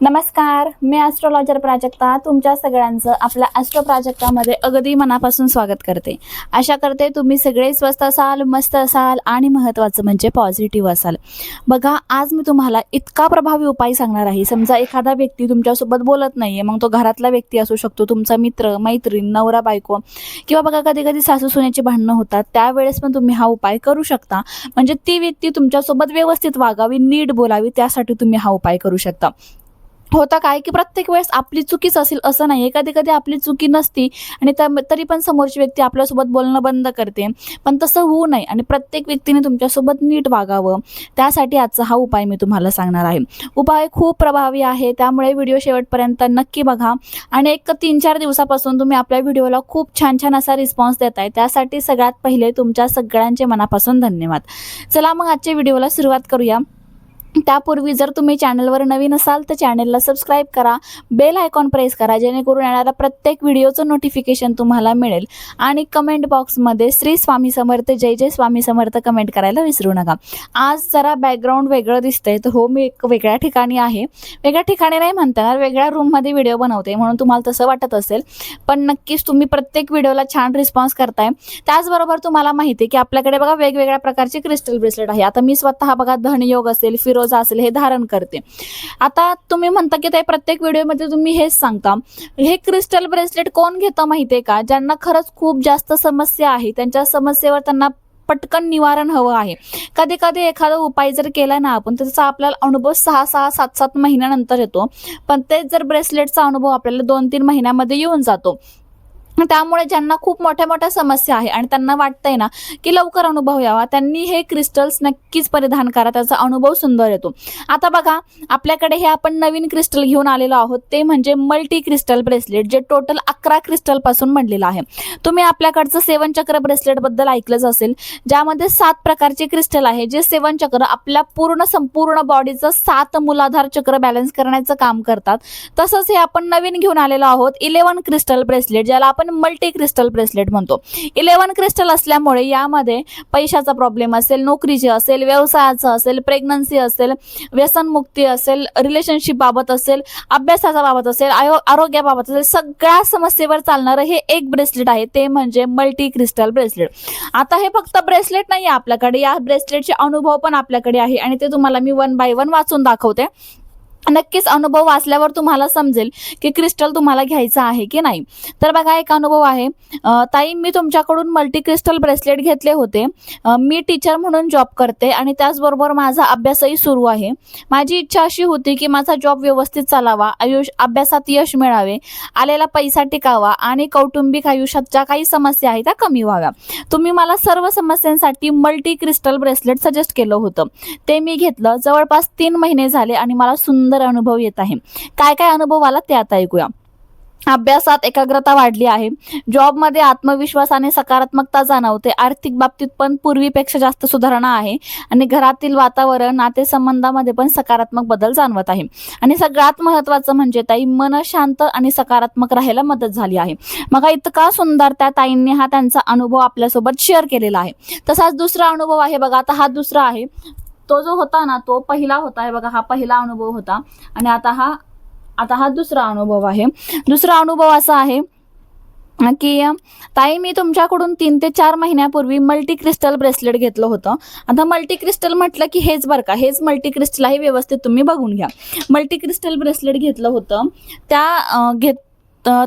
नमस्कार, मी ॲस्ट्रोलॉजर प्राजक्ता तुमच्या सगळ्यांचं आपल्या ॲस्ट्रो प्राजक्तामध्ये अगदी मनापासून स्वागत करते. आशा करते तुम्ही सगळे स्वस्त असाल, मस्त असाल आणि महत्त्वाचं म्हणजे पॉझिटिव्ह असाल. बघा, आज मी तुम्हाला इतका प्रभावी उपाय सांगणार आहे. समजा एखादा व्यक्ती तुमच्यासोबत बोलत नाही आहे, मग तो घरातला व्यक्ती असू शकतो, तुमचा मित्र, मैत्रीण, नवरा बायको किंवा बघा कधी कधी सासू सुनेची भांडणं होतात, त्यावेळेस पण तुम्ही हा उपाय करू शकता. म्हणजे ती व्यक्ती तुमच्यासोबत व्यवस्थित वागावी, नीट बोलावी, त्यासाठी तुम्ही हा उपाय करू शकता. होतं काय की प्रत्येक वेळेस आपली चुकीच असेल असं नाही आहे. कधी कधी आपली चुकी नसती आणि तरी पण समोरची व्यक्ती आपल्यासोबत बोलणं बंद करते. पण तसं होऊ नये आणि प्रत्येक व्यक्तीने तुमच्यासोबत नीट वागावं, त्यासाठी आजचा हा उपाय मी तुम्हाला सांगणार आहे. उपाय खूप प्रभावी आहे, त्यामुळे व्हिडिओ शेवटपर्यंत नक्की बघा. आणि एक 3-4 दिवसापासून तुम्ही आपल्या व्हिडिओला खूप छान छान असा रिस्पॉन्स देताय, त्यासाठी सगळ्यात पहिले तुमच्या सगळ्यांचे मनापासून धन्यवाद. चला मग आजच्या व्हिडिओला सुरुवात करूया. त्यापूर्वी जर तुम्ही चॅनलवर नवीन असाल तर चॅनलला सबस्क्राईब करा, बेल आयकॉन प्रेस करा, जेणेकरून येणारा प्रत्येक व्हिडिओचं नोटिफिकेशन तुम्हाला मिळेल. आणि कमेंट बॉक्समध्ये श्री स्वामी समर्थ, जय जय स्वामी समर्थ कमेंट करायला विसरू नका. आज जरा बॅकग्राऊंड वेगळं दिसतंय, तर हो, मी एक वेगळ्या ठिकाणी आहे. वेगळ्या ठिकाणी नाही म्हणता येणार, वेगळ्या रूममध्ये व्हिडिओ बनवते म्हणून तुम्हाला तसं वाटत असेल. पण नक्कीच तुम्ही प्रत्येक व्हिडिओला छान रिस्पॉन्स करताय. त्याचबरोबर तुम्हाला माहिती आहे की आपल्याकडे बघा वेगवेगळ्या प्रकारचे क्रिस्टल ब्रेसलेट आहे. आता मी स्वतः बघा धनयोग असेल, फिरोज असेल हे धारण करते. आता तुम्ही म्हणता की ते प्रत्येक व्हिडिओमध्ये तुम्ही हेच सांगता. हे क्रिस्टल ब्रेसलेट कोण घेतं माहितीये का? ज्यांना खरंच खूप जास्त समस्या आहे, त्यांच्या समस्येवर त्यांना पटकन निवारण हवं आहे. कधी कधी एखादा उपाय जर केला ना आपण, त्याचा आपल्याला अनुभव 6-6, 7-7 महिन्यानंतर येतो. पण तेच जर ब्रेसलेटचा अनुभव आपल्याला 2-3 महिन्यामध्ये येऊन जातो. त्यामुळे ज्यांना खूप मोठ्या मोठ्या समस्या आहे आणि त्यांना वाटतंय ना की लवकर अनुभव यावा, त्यांनी हे क्रिस्टल्स नक्कीच परिधान करा, त्याचा अनुभव सुंदर येतो. आता बघा, आपल्याकडे हे आपण नवीन क्रिस्टल घेऊन आलेलो आहोत, ते म्हणजे मल्टी क्रिस्टल ब्रेसलेट, जे टोटल 11 क्रिस्टल पासून बनलेलं आहे. तुम्ही आपल्याकडचं 7 चक्र ब्रेसलेट बद्दल ऐकलंच असेल, ज्यामध्ये 7 प्रकारचे क्रिस्टल आहे, जे 7 चक्र आपल्या संपूर्ण बॉडीचं 7 मूलाधार चक्र बॅलन्स करण्याचं काम करतात. तसंच हे आपण नवीन घेऊन आलेलो आहोत 11 क्रिस्टल ब्रेसलेट, ज्याला आपण मल्टी क्रिस्टल ब्रेसलेट म्हणतो. 11 क्रिस्टल असल्यामुळे यामध्ये पैशाचा प्रॉब्लेम असेल, नोकरीचे असेल, व्यवसायाचं असेल, प्रेग्नन्सी असेल, व्यसनमुक्ती असेल, रिलेशनशिप बाबत असेल, अभ्यासाच्या बाबत असेल, आरोग्याबाबत असेल, सगळ्या समस्येवर चालणारं हे एक ब्रेसलेट आहे, ते म्हणजे मल्टी क्रिस्टल ब्रेसलेट. आता हे फक्त ब्रेसलेट नाही आहे आपल्याकडे, या ब्रेसलेटचे अनुभव पण आपल्याकडे आहे आणि ते तुम्हाला मी 1 बाय 1 वाचून दाखवते. नक्कीच अनुभव वाचल्यावर तुम्हाला समजेल की क्रिस्टल तुम्हाला घ्यायचं आहे की नाही. तर बघा, एक अनुभव आहे. ताई, मी तुमच्याकडून मल्टी क्रिस्टल ब्रेसलेट घेतले होते. मी टीचर म्हणून जॉब करते आणि त्याचबरोबर माझा अभ्यासही सुरू आहे. माझी इच्छा अशी होती की माझा जॉब व्यवस्थित चालावा, अभ्यासात यश मिळावे, आलेला पैसा टिकावा आणि कौटुंबिक आयुष्यात ज्या काही समस्या आहेत त्या कमी व्हाव्या. तुम्ही मला सर्व समस्यांसाठी मल्टी क्रिस्टल ब्रेसलेट सजेस्ट केलं होतं. ते मी घेतलं. जवळपास 3 महिने झाले आणि मला सुंदर अनुभव येत आहे. काय काय अनुभव आला ते आता ऐकूया. अभ्यासात एकाग्रता वाढली आहे, जॉबमध्ये आत्मविश्वास आणि सकारात्मकता जाणवते, आर्थिक बाबतीत पण पूर्वीपेक्षा जास्त सुधारणा आहे आणि घरातील वातावरण, नातेसंबंधामध्ये पण सकारात्मक बदल जाणवत आहे. आणि सगळ्यात महत्त्वाचं म्हणजे ताई, मन शांत आणि सकारात्मक राहायला मदत झाली आहे. मग इतका सुंदर त्या ताईंनी हा त्यांचा अनुभव आपल्यासोबत शेअर केलेला आहे. तसाच दुसरा अनुभव आहे बघा. आता हा दुसरा आहे. तो जो होता ना, तो पहिला होता आहे बघा, हा पहिला अनुभव होता आणि आता हा दुसरा अनुभव आहे. दुसरा अनुभव असा आहे की ताई, मी तुमच्याकडून 3 ते 4 महिन्यापूर्वी मल्टी क्रिस्टल ब्रेसलेट घेतलं होतं. आता मल्टी क्रिस्टल म्हटलं की हेच बरं का, हेच मल्टी क्रिस्टल आहे, व्यवस्थित तुम्ही बघून घ्या. मल्टी क्रिस्टल ब्रेसलेट घेतलं होतं.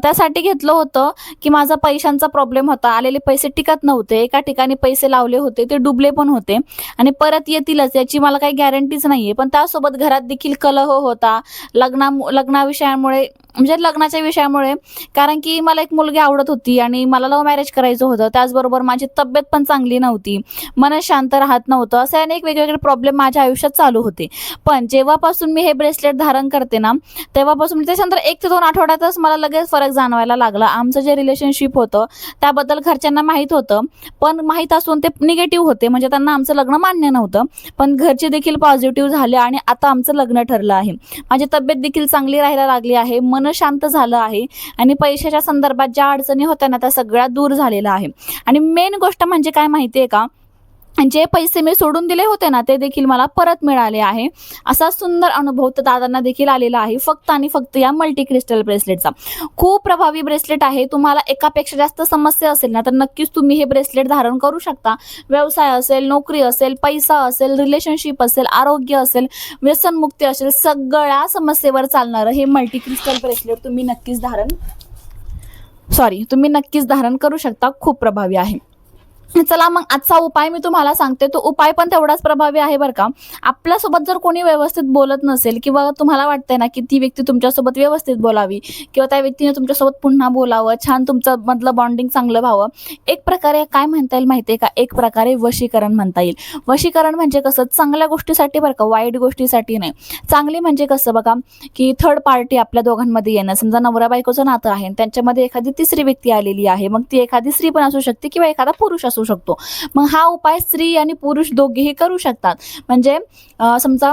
त्यासाठी घेतलं होतं की माझा पैशांचा प्रॉब्लेम होता, आलेले पैसे टिकत नव्हते, एका ठिकाणी पैसे लावले होते ते डुबले पण होते आणि परत येतीलच याची मला काही गॅरंटीच नाहीये. पण त्यासोबत घरात देखील कलह होता, लग्नाविषयामुळे, म्हणजे लग्नाच्या विषयामुळे, कारण की मला एक मुलगी आवडत होती आणि मला लव्ह मॅरेज करायचं होतं. त्याचबरोबर माझी तब्येत पण चांगली नव्हती, मन शांत राहत नव्हतं, असे अनेक वेगवेगळे प्रॉब्लेम माझ्या आयुष्यात चालू होते. पण जेव्हापासून मी हे ब्रेसलेट धारण करते ना, तेव्हापासून त्याच्यानंतर 1 ते 2 आठवड्यातच मला लगेच फरक जाणवायला लागला. आमचं जे रिलेशनशिप होतं त्याबद्दल घरच्यांना माहीत होतं, पण माहीत असून ते निगेटिव्ह होते, म्हणजे त्यांना आमचं लग्न मान्य नव्हतं. पण घरचे देखील पॉझिटिव्ह झाले आणि आता आमचं लग्न ठरलं आहे. माझी तब्येत देखील चांगली राहायला लागली आहे, मन शांत झालं आहे आणि पैशाच्या संदर्भात ज्या अडचणी होत्या ना त्या सगळ्या दूर झालेल्या आहे. आणि मेन गोष्ट म्हणजे काय माहिती आहे का, जे पैसे मी सोडून दिले होते ना ते देखील मला परत मिळाले आहे. असा सुंदर अनुभव तर दादांना देखील आलेला आहे फक्त आणि फक्त या मल्टी क्रिस्टल ब्रेसलेटचा. खूप प्रभावी ब्रेसलेट आहे. तुम्हाला एकापेक्षा जास्त समस्या असेल ना तर नक्कीच तुम्ही हे ब्रेसलेट धारण करू शकता. व्यवसाय असेल, नोकरी असेल, पैसा असेल, रिलेशनशिप असेल, आरोग्य असेल, व्यसनमुक्ती असेल, सगळ्या समस्येवर चालणारं हे मल्टी क्रिस्टल ब्रेसलेट तुम्ही नक्कीच धारण करू शकता. खूप प्रभावी आहे. चला मग आजचा उपाय मी तुम्हाला सांगते. तो उपाय पण तेवढाच प्रभावी आहे बरं का. आपल्यासोबत जर कोणी व्यवस्थित बोलत नसेल किंवा तुम्हाला वाटतंय ना की ती व्यक्ती तुमच्यासोबत व्यवस्थित बोलावी किंवा त्या व्यक्तीने तुमच्यासोबत पुन्हा बोलावं, छान तुमचं मधलं बॉन्डिंग चांगलं व्हावं, एक प्रकारे काय म्हणता येईल माहिती आहे का, एक प्रकारे वशीकरण म्हणता येईल. वशीकरण म्हणजे कसं, चांगल्या गोष्टीसाठी बरं का, वाईट गोष्टीसाठी नाही. चांगली म्हणजे कसं बघा की थर्ड पार्टी आपल्या दोघांमध्ये येणं. समजा नवरा बायकोचं नातं आहे, त्यांच्यामध्ये एखादी तिसरी व्यक्ती आलेली आहे, मग ती एखादी स्त्री पण असू शकते किंवा एखादा पुरुष असू शकतो. मग हा उपाय स्त्री आणि पुरुष दोघेही करू शकतात. म्हणजे समजा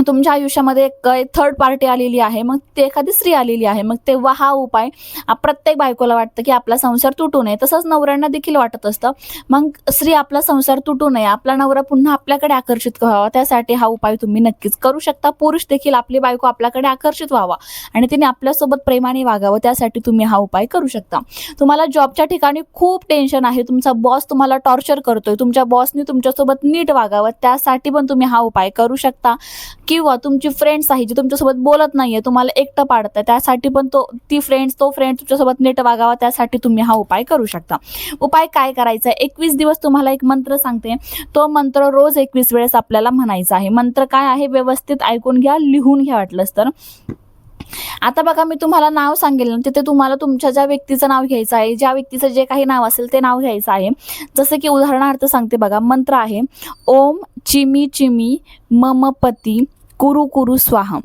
तुमच्या आयुष्यामध्ये एक थर्ड पार्टी आलेली आहे, मग ते एखादी स्त्री आलेली आहे, मग तेव्हा हा उपाय प्रत्येक बायकोला वाटतं की आपला संसार तुटू नये, तसंच नवऱ्यांना देखील वाटत असतं. मग स्त्री आपला संसार तुटू नये, आपला नवरा पुन्हा आपल्याकडे आकर्षित व्हावा, त्यासाठी हा उपाय तुम्ही नक्कीच करू शकता. पुरुष देखील आपली बायको आपल्याकडे आकर्षित व्हावा आणि तिने आपल्यासोबत प्रेमाने वागावं, त्यासाठी तुम्ही हा उपाय करू शकता. तुम्हाला जॉबच्या ठिकाणी खूप टेन्शन आहे, तुमचा बॉस तुम्हाला टॉर्चर करतोय, तुमच्या बॉसनी तुमच्यासोबत नीट वागावं, त्यासाठी पण तुम्ही हा उपाय करू शकता. किंवा तुमची फ्रेंड्स आहे जी तुमच्यासोबत बोलत नाहीये, तुम्हाला एकटं पाडतं, त्यासाठी पण तो फ्रेंड तुमच्यासोबत नीट वागावा, त्यासाठी तुम्ही हा उपाय करू शकता. उपाय काय करायचा आहे, 21 दिवस तुम्हाला एक मंत्र सांगते. तो मंत्र रोज 21 वेळेस आपल्याला म्हणायचा आहे. मंत्र काय आहे व्यवस्थित ऐकून घ्या, लिहून घ्या वाटलंच तर. आता बघा मी तुम्हाला नाव सांगेल ना, तिथे तुम्हाला तुमच्या ज्या व्यक्तीचं नाव घ्यायचं आहे, ज्या व्यक्तीचं जे काही नाव असेल ते नाव घ्यायचं आहे. जसं की उदाहरणार्थ सांगते बघा, मंत्र आहे ओम चिमी चिमी मम पती कुरु कुरु स्वाहा.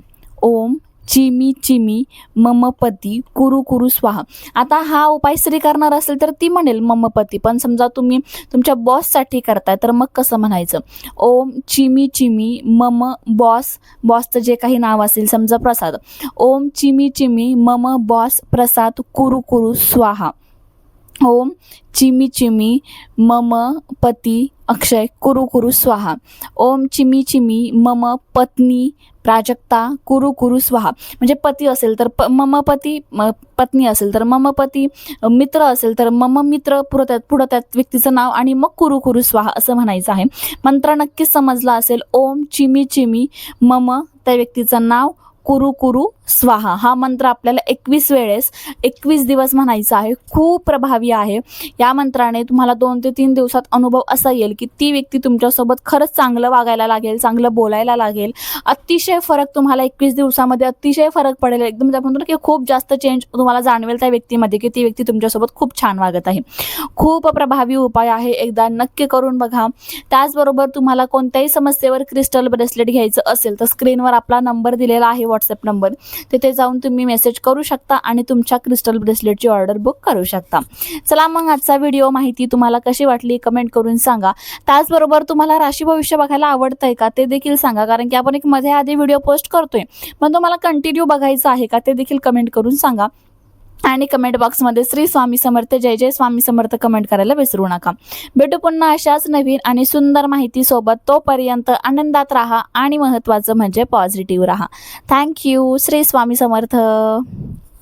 ओम चिमी चिमी मम पती कुरु कुरु स्वाहा. आता हा उपाय स्त्री करणार असेल तर ती म्हणेल मम पती, पण समजा तुम्ही तुमच्या बॉससाठी करताय तर मग कसं म्हणायचं, ओम चिमी चिमी मम बॉसचं जे काही नाव असेल, समजा प्रसाद, ओम चिमी चिमी मम बॉस प्रसाद कुरु कुरु स्वाहा. ओम चिमी चिमी मम पती अक्षय कुरु कुरु स्वाहा. ओम चिमी चिमी मम पत्नी प्राजक्ता कुरु कुरु स्वाहा. म्हणजे पती असेल तर मम पती, पत्नी असेल तर मम पती, मित्र असेल तर मम मित्र, पुढं त्यात व्यक्तीचं नाव आणि मग कुरु कुरु स्वाहा असं म्हणायचं आहे. मंत्र नक्कीच समजला असेल. ओम चिमी चिमी मम त्या व्यक्तीचं नाव कुरु कुरु स्वाहा. हा मंत्र आपल्याला 21 दिवस म्हणायचा आहे. खूप प्रभावी आहे. या मंत्राने तुम्हाला 2 ते 3 दिवसात अनुभव असा येईल की ती व्यक्ती तुमच्यासोबत खरंच चांगलं वागायला लागेल, चांगलं बोलायला लागेल. अतिशय फरक तुम्हाला 21 दिवसामध्ये अतिशय फरक पडेल. एकदम आपण म्हणतो की खूप जास्त चेंज तुम्हाला जाणवेल त्या व्यक्तीमध्ये, की ती व्यक्ती तुमच्यासोबत खूप छान वागत आहे. खूप प्रभावी उपाय आहे, एकदा नक्की करून बघा. त्याचबरोबर तुम्हाला कोणत्याही समस्येवर क्रिस्टल ब्रेसलेट घ्यायचं असेल तर स्क्रीनवर आपला नंबर दिलेला आहे, व्हॉट्सअप नंबर, तिथे जाऊन तुम्ही मेसेज करू शकता आणि तुमच्या क्रिस्टल ब्रेसलेटची ऑर्डर बुक करू शकता. चला मग आजचा व्हिडिओ माहिती तुम्हाला कशी वाटली कमेंट करून सांगा. त्याचबरोबर तुम्हाला राशी भविष्य बघायला आवडतंय का ते देखील सांगा, कारण की आपण एक मध्ये आधी व्हिडिओ पोस्ट करतोय, पण तुम्हाला कंटिन्यू बघायचं आहे का ते देखील कमेंट करून सांगा. आणि कमेंट बॉक्समध्ये श्री स्वामी समर्थ, जय जय स्वामी समर्थ कमेंट करायला विसरू नका. भेटू पुन्हा अशाच नवीन आणि सुंदर माहितीसोबत. तोपर्यंत आनंदात राहा आणि महत्त्वाचं म्हणजे पॉझिटिव्ह राहा. थँक्यू. श्री स्वामी समर्थ.